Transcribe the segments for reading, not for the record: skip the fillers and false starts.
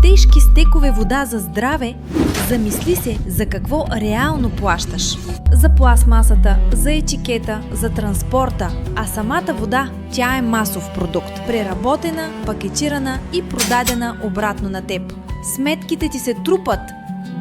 тежки стекове вода за здраве, замисли се за какво реално плащаш. За пластмасата, за етикета, за транспорта, а самата вода, тя е масов продукт, преработена, пакетирана и продадена обратно на теб. Сметките ти се трупат,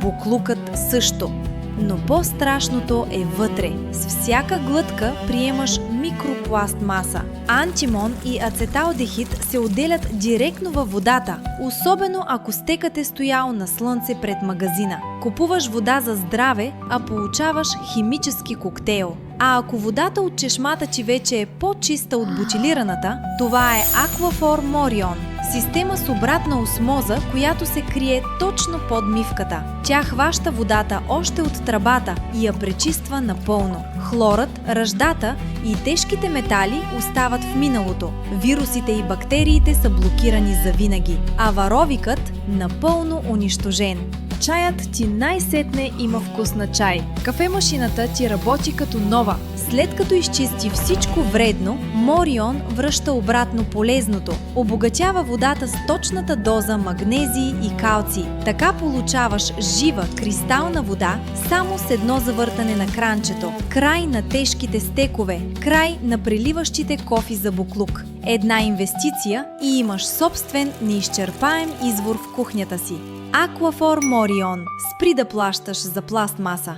боклукът също. Но по-страшното е вътре. С всяка глътка приемаш микропластмаса. Антимон и ацеталдехид се отделят директно във водата, особено ако стекът е стоял на слънце пред магазина. Купуваш вода за здраве, а получаваш химически коктейл. А ако водата от чешмата ти вече е по-чиста от бутилираната, това е Aquaphor Morion. Система с обратна осмоза, която се крие точно под мивката. Тя хваща водата още от тръбата и я пречиства напълно. Хлорът, ръждата и тежките метали остават в миналото. Вирусите и бактериите са блокирани завинаги, а варовикът напълно унищожен. Чаят ти най-сетне има вкус на чай. Кафемашината ти работи като нова. След като изчисти всичко вредно, Морион връща обратно полезното. Обогатява водата с точната доза магнезий и калций. Така получаваш жива, кристална вода само с едно завъртане на кранчето. Край на тежките стекове, край на преливащите кофи за буклук. Една инвестиция и имаш собствен неизчерпаем извор в кухнята си. Aquaphor Morion. Спри да плащаш за пластмаса.